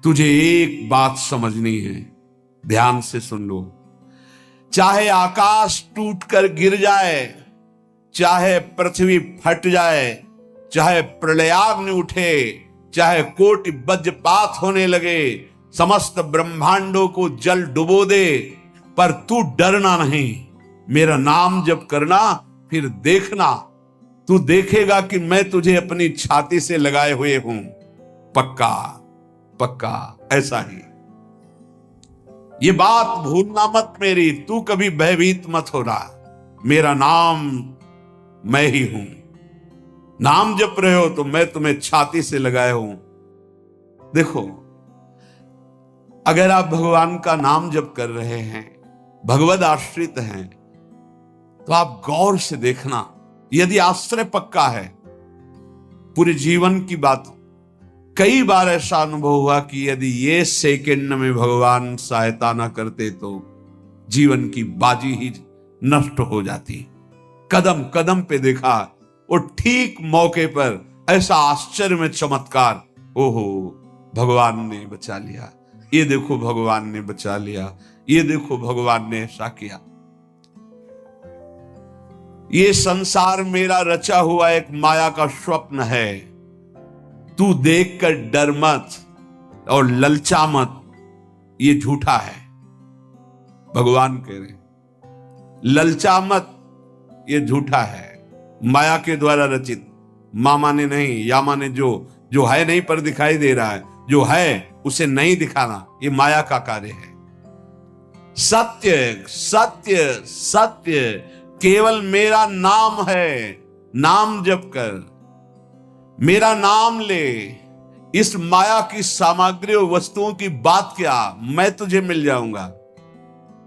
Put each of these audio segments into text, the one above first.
तुझे एक बात समझनी है, ध्यान से सुन लो। चाहे आकाश टूटकर गिर जाए, चाहे पृथ्वी फट जाए, चाहे प्रलयाग्नि उठे, चाहे कोटि वज्रपात होने लगे, समस्त ब्रह्मांडों को जल डुबो दे, पर तू डरना नहीं। मेरा नाम जप करना, फिर देखना, तू देखेगा कि मैं तुझे अपनी छाती से लगाए हुए हूं। पक्का पक्का ऐसा ही। ये बात भूलना मत मेरी, तू कभी भयभीत मत हो रहा। मेरा नाम मैं ही हूं। नाम जप रहे हो तो मैं तुम्हें छाती से लगाए हूं। देखो, अगर आप भगवान का नाम जप कर रहे हैं, भगवद आश्रित हैं, तो आप गौर से देखना। यदि आश्रय पक्का है, पूरे जीवन की बात, कई बार ऐसा अनुभव हुआ कि यदि ये सेकंड में भगवान सहायता ना करते तो जीवन की बाजी ही नष्ट हो जाती। कदम कदम पे देखा, और ठीक मौके पर ऐसा आश्चर्य में चमत्कार, ओहो भगवान ने बचा लिया, ये देखो भगवान ने बचा लिया, ये देखो भगवान ने ऐसा किया। ये संसार मेरा रचा हुआ एक माया का स्वप्न है। तू देखकर डर मत और ललचा मत, ये झूठा है। भगवान कह रहे ललचा मत, ये झूठा है, माया के द्वारा रचित। मामा ने नहीं, यामा ने जो है नहीं पर दिखाई दे रहा है, जो है उसे नहीं दिखाना, ये माया का कार्य है। सत्य सत्य सत्य केवल मेरा नाम है। नाम जप कर, मेरा नाम ले। इस माया की सामग्री और वस्तुओं की बात क्या, मैं तुझे मिल जाऊंगा।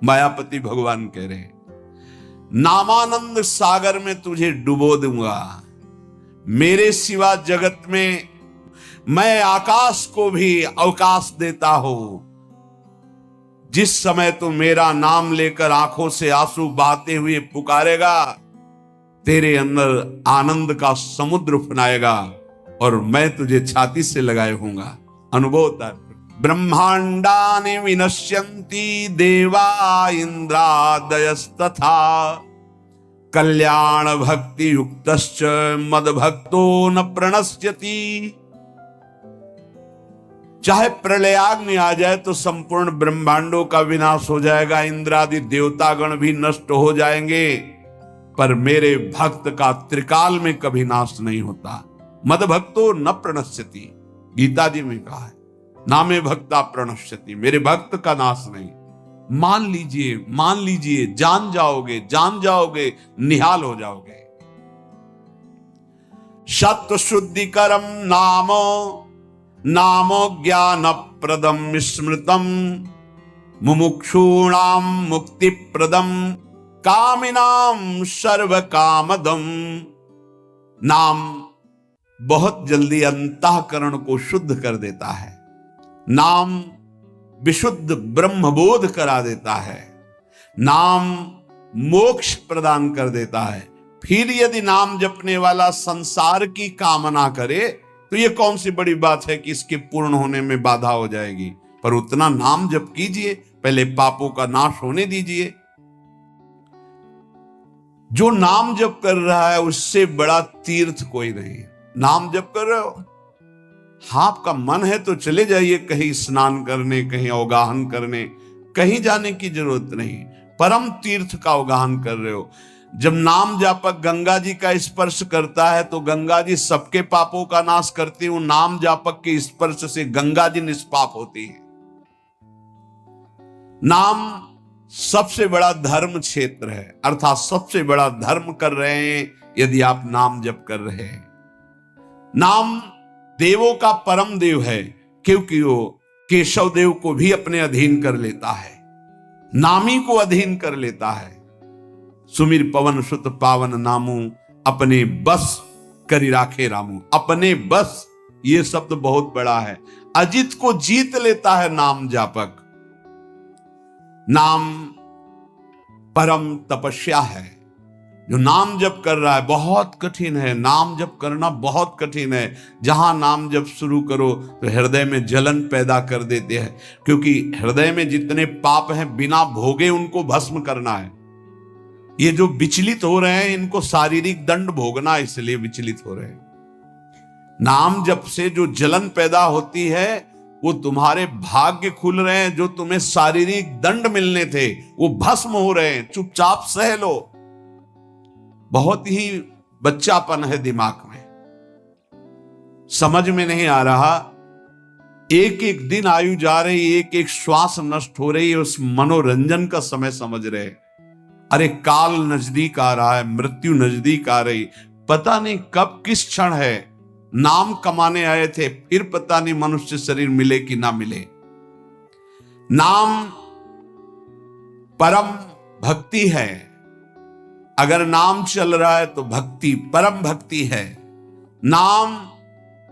मायापति भगवान कह रहे नामानंद सागर में तुझे डुबो दूंगा। मेरे सिवा जगत में मैं आकाश को भी अवकाश देता हूं। जिस समय तू मेरा नाम लेकर आंखों से आंसू बहाते हुए पुकारेगा, तेरे अंदर आनंद का समुद्र फनाएगा और मैं तुझे छाती से लगाए हूंगा। अनुभव होता है। ब्रह्मांडानि विनश्यन्ति देवा इंद्रादयस्तथा कल्याण भक्ति युक्तश्च मद भक्तो न प्रणश्यति। चाहे प्रलयाग्नि आ जाए तो संपूर्ण ब्रह्मांडों का विनाश हो जाएगा, इंद्रादि देवतागण भी नष्ट हो जाएंगे, पर मेरे भक्त का त्रिकाल में कभी नाश नहीं होता। मद भक्तो न प्रणश्यति, गीता जी में कहा है, नामे भक्ता प्रणश्यति, मेरे भक्त का नाश नहीं। मान लीजिए, मान लीजिए, जान जाओगे, निहाल हो जाओगे। सत्व शुद्धिकरम नामो नामो ज्ञान प्रदम स्मृतम मुमुक्षूणाम मुक्ति प्रदम कामिनाम सर्व कामदम। नाम बहुत जल्दी अंतःकरण को शुद्ध कर देता है। नाम विशुद्ध ब्रह्मबोध करा देता है। नाम मोक्ष प्रदान कर देता है। फिर यदि नाम जपने वाला संसार की कामना करे तो ये कौन सी बड़ी बात है कि इसके पूर्ण होने में बाधा हो जाएगी। पर उतना नाम जप कीजिए, पहले पापों का नाश होने दीजिए। जो नाम जप कर रहा है उससे बड़ा तीर्थ कोई नहीं। नाम जप कर रहे हो, हाँ आपका मन है तो चले जाइए कहीं स्नान करने, कहीं अवगाहन करने, कहीं जाने की जरूरत नहीं। परम तीर्थ का अवगाहन कर रहे हो। जब नाम जापक गंगा जी का स्पर्श करता है तो गंगा जी सबके पापों का नाश करती हूं। नाम जापक के स्पर्श से गंगा जी निष्पाप होती है। नाम सबसे बड़ा धर्म क्षेत्र है, अर्थात सबसे बड़ा धर्म कर रहे हैं यदि आप नाम जप कर रहे हैं। नाम देवों का परम देव है, क्योंकि वो केशव देव को भी अपने अधीन कर लेता है, नामी को अधीन कर लेता है। सुमिर पवन सुत पावन नामू अपने बस करी राखे रामू। अपने बस, ये शब्द बहुत बड़ा है। अजित को जीत लेता है नाम जापक। नाम परम तपस्या है। जो नाम जप कर रहा है बहुत कठिन है, नाम जप करना बहुत कठिन है। जहां नाम जप शुरू करो तो हृदय में जलन पैदा कर देते हैं, क्योंकि हृदय में जितने पाप हैं बिना भोगे उनको भस्म करना है। ये जो विचलित हो रहे हैं इनको शारीरिक दंड भोगना, इसलिए विचलित हो रहे हैं। नाम जप से जो जलन पैदा होती है वो तुम्हारे भाग्य खुल रहे हैं, जो तुम्हें शारीरिक दंड मिलने थे वो भस्म हो रहे हैं। चुपचाप सह लो। बहुत ही बच्चापन है दिमाग में, समझ में नहीं आ रहा। एक एक दिन आयु जा रही, एक एक श्वास नष्ट हो रही है, उस मनोरंजन का समय समझ रहे। अरे काल नजदीक आ रहा है, मृत्यु नजदीक आ रही, पता नहीं कब किस क्षण है। नाम कमाने आए थे, फिर पता नहीं मनुष्य शरीर मिले कि ना मिले। नाम परम भक्ति है। अगर नाम चल रहा है तो भक्ति परम भक्ति है। नाम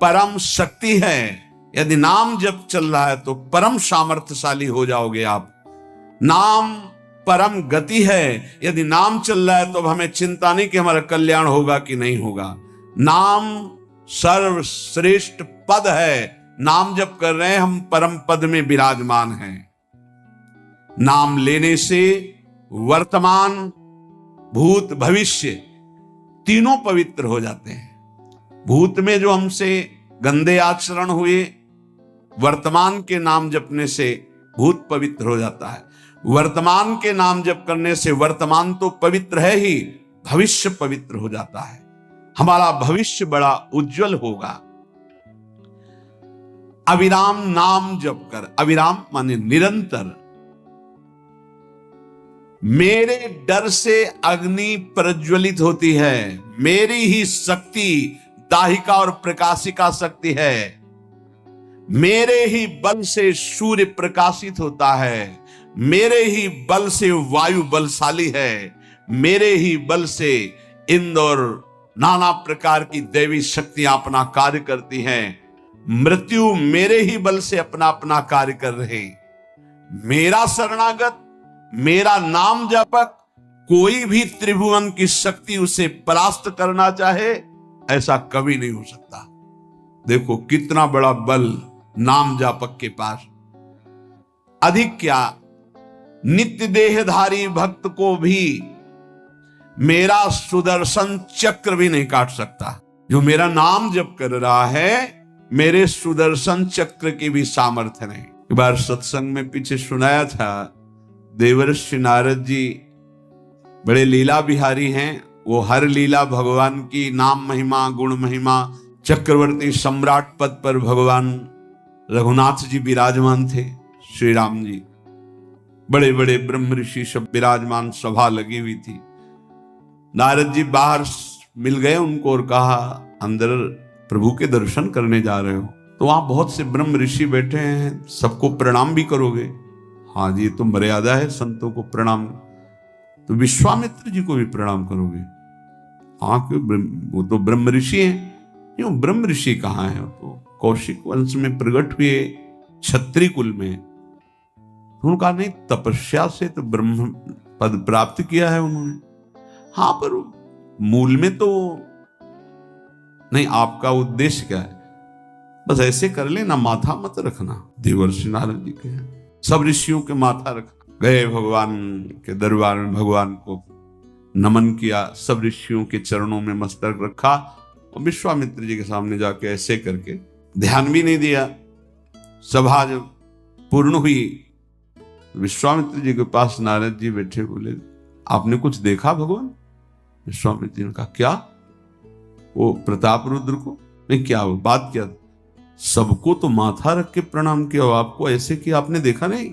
परम शक्ति है। यदि नाम जब चल रहा है तो परम सामर्थ्यशाली हो जाओगे आप। नाम परम गति है। यदि नाम चल रहा है तो अब हमें चिंता नहीं कि हमारा कल्याण होगा कि नहीं होगा। नाम सर्वश्रेष्ठ पद है। नाम जप कर रहे हैं हम, परम पद में विराजमान हैं। नाम लेने से वर्तमान भूत भविष्य तीनों पवित्र हो जाते हैं। भूत में जो हमसे गंदे आचरण हुए, वर्तमान के नाम जपने से भूत पवित्र हो जाता है। वर्तमान के नाम जप करने से वर्तमान तो पवित्र है ही, भविष्य पवित्र हो जाता है। हमारा भविष्य बड़ा उज्जवल होगा। अविराम नाम जप कर, अविराम माने निरंतर। मेरे डर से अग्नि प्रज्वलित होती है, मेरी ही शक्ति दाहिका और प्रकाशिका शक्ति है। मेरे ही बल से सूर्य प्रकाशित होता है, मेरे ही बल से वायु बलशाली है, मेरे ही बल से इंद्र और नाना प्रकार की दैवी शक्तियां अपना कार्य करती हैं। मृत्यु मेरे ही बल से अपना अपना कार्य कर रहे। मेरा शरणागत, मेरा नाम जपक, कोई भी त्रिभुवन की शक्ति उसे परास्त करना चाहे ऐसा कभी नहीं हो सकता। देखो कितना बड़ा बल नाम जापक के पास। अधिक क्या, नित्य देहधारी भक्त को भी मेरा सुदर्शन चक्र भी नहीं काट सकता। जो मेरा नाम जप कर रहा है, मेरे सुदर्शन चक्र की भी सामर्थ्य नहीं। एक बार सत्संग में पीछे सुनाया था, देवर्षि नारद जी बड़े लीला बिहारी हैं। वो हर लीला भगवान की नाम महिमा, गुण महिमा, चक्रवर्ती सम्राट पद पर भगवान रघुनाथ जी विराजमान थे। श्री राम जी, बड़े बड़े ब्रह्म ऋषि सब विराजमान, सभा लगी हुई थी। नारद जी बाहर मिल गए उनको और कहा, अंदर प्रभु के दर्शन करने जा रहे हो तो वहां बहुत से ब्रह्म ऋषि बैठे हैं, सबको प्रणाम भी करोगे? हाँ जी, तो मर्यादा है संतों को प्रणाम। तो विश्वामित्र जी को भी प्रणाम करोगे? हाँ, क्यों, वो तो ब्रह्म ऋषि हैं। क्यों, ब्रह्म ऋषि कहाँ है? तो कौशिक वंश में प्रकट हुए, क्षत्रिय कुल में। तो उन्होंने कहा नहीं, तपस्या से तो ब्रह्म पद प्राप्त किया है उन्होंने। हाँ, पर मूल में तो नहीं। आपका उद्देश्य क्या है? बस ऐसे कर लेना, माथा मत रखना। देवर्षि नारद जी के सब ऋषियों के माथा रख गए, भगवान के दरबार में भगवान को नमन किया, सब ऋषियों के चरणों में मस्तक रखा और विश्वामित्र जी के सामने जाके ऐसे करके ध्यान भी नहीं दिया। सभा जब पूर्ण हुई, विश्वामित्र जी के पास नारद जी बैठे, बोले आपने कुछ देखा भगवान? विश्वामित्र जी ने कहा क्या? वो प्रताप रुद्र को? नहीं, क्या वो बात क्या? सबको तो माथा रख के प्रणाम किया, आपको ऐसे किया, आपने देखा नहीं?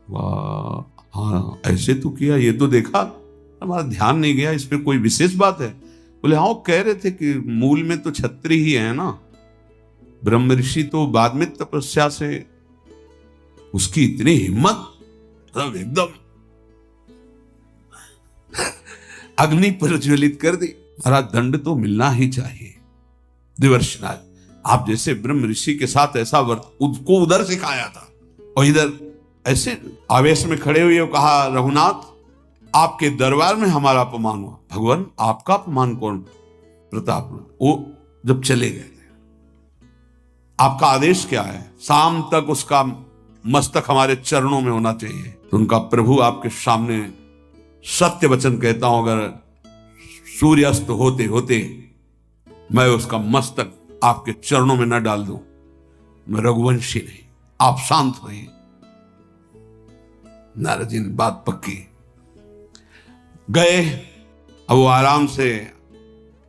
वाह, हाँ ऐसे तो किया, ये तो देखा, हमारा ध्यान नहीं गया, इस पे कोई विशेष बात है? बोले हाँ, वो कह रहे थे कि मूल में तो क्षत्रिय ही है ना, ब्रह्म ऋषि तो बाद में तपस्या से, उसकी इतनी हिम्मत, सब एकदम अग्नि प्रज्वलित कर दी। हमारा दंड तो मिलना ही चाहिए। देवर्षिनाथ, आप जैसे ब्रह्म ऋषि के साथ ऐसा उसको उधर सिखाया था और इधर ऐसे आवेश में खड़े हुए कहा, रघुनाथ आपके दरबार में हमारा अपमान हुआ। भगवान आपका अपमान कौन? प्रताप वो जब चले गए, आपका आदेश क्या है? शाम तक उसका मस्तक हमारे चरणों में होना चाहिए। तो उनका प्रभु आपके सामने सत्य वचन कहता हूं, अगर सूर्यास्त होते होते मैं उसका मस्तक आपके चरणों में न डाल दूं, मैं रघुवंशी नहीं। आप शांत होइए। नारद जी ने बात पक्की। गए, अब वो आराम से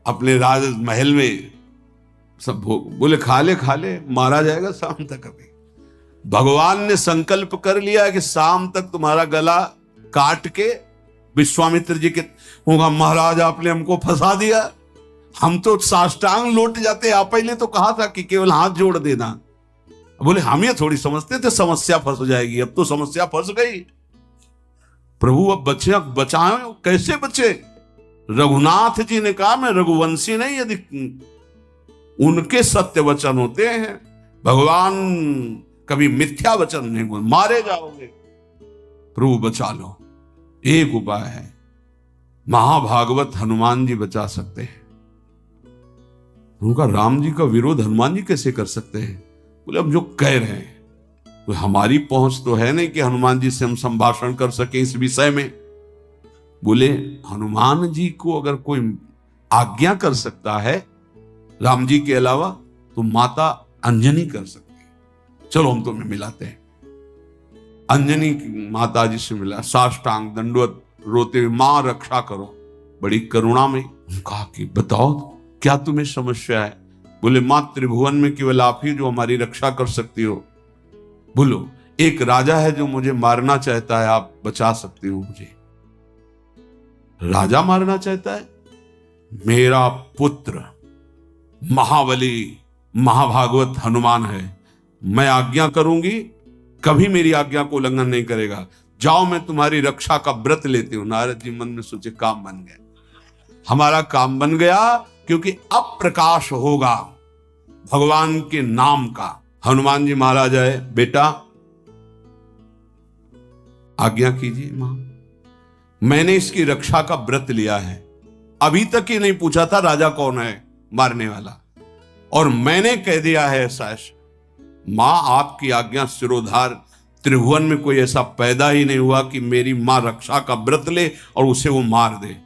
अपने राज महल में सब बोले खा ले, मारा जाएगा शाम तक। अभी भगवान ने संकल्प कर लिया कि शाम तक तुम्हारा गला काट के विश्वामित्र जी के होगा, महाराज आपने हमको फंसा दिया, हम तो साष्टांग लौट जाते। आप पहले तो कहा था कि केवल हाथ जोड़ देना। बोले हम ये थोड़ी समझते थे समस्या फंस जाएगी, अब तो समस्या फंस गई। प्रभु अब बचाए, कैसे बचे? रघुनाथ जी ने कहा मैं रघुवंशी नहीं, यदि उनके सत्य वचन होते हैं, भगवान कभी मिथ्या वचन नहीं बोल, मारे जाओगे। प्रभु बचा लो। एक उपाय है, महाभागवत हनुमान जी बचा सकते हैं। उनका राम जी का विरोध हनुमान जी कैसे कर सकते हैं? बोले अब जो कह रहे हैं तो हमारी पहुंच तो है नहीं कि हनुमान जी से हम संभाषण कर सके इस विषय में। बोले हनुमान जी को अगर कोई आज्ञा कर सकता है राम जी के अलावा, तो माता अंजनी कर सकती है। चलो हम तुम्हें मिलाते हैं। अंजनी माता जी से मिला, साष्टांग दंडवत रोते हुए, मां रक्षा करो, बड़ी करुणा में। कहा कि बताओ क्या तुम्हें समस्या है? बोले मां त्रिभुवन में केवल आप ही जो हमारी रक्षा कर सकती हो। बोलो एक राजा है जो मुझे मारना चाहता है, आप बचा सकती हो मुझे। राजा मारना चाहता है? मेरा पुत्र महाबली महाभागवत हनुमान है, मैं आज्ञा करूंगी, कभी मेरी आज्ञा को उल्लंघन नहीं करेगा। जाओ मैं तुम्हारी रक्षा का व्रत लेती हूं। नारद जी मन में सोचे काम बन गया, हमारा काम बन गया, क्योंकि अब प्रकाश होगा भगवान के नाम का। हनुमान जी महाराज आए, बेटा आज्ञा कीजिए मां, मैंने इसकी रक्षा का व्रत लिया है। अभी तक ही नहीं पूछा था राजा कौन है मारने वाला, और मैंने कह दिया है ऐसा। मां आपकी आज्ञा सिरोधार, त्रिभुवन में कोई ऐसा पैदा ही नहीं हुआ कि मेरी मां रक्षा का व्रत ले और उसे वो मार दे।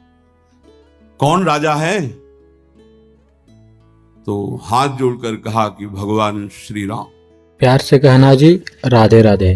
कौन राजा है? तो हाथ जोड़कर कहा कि भगवान श्री राम। प्यार से कहना जी, राधे राधे।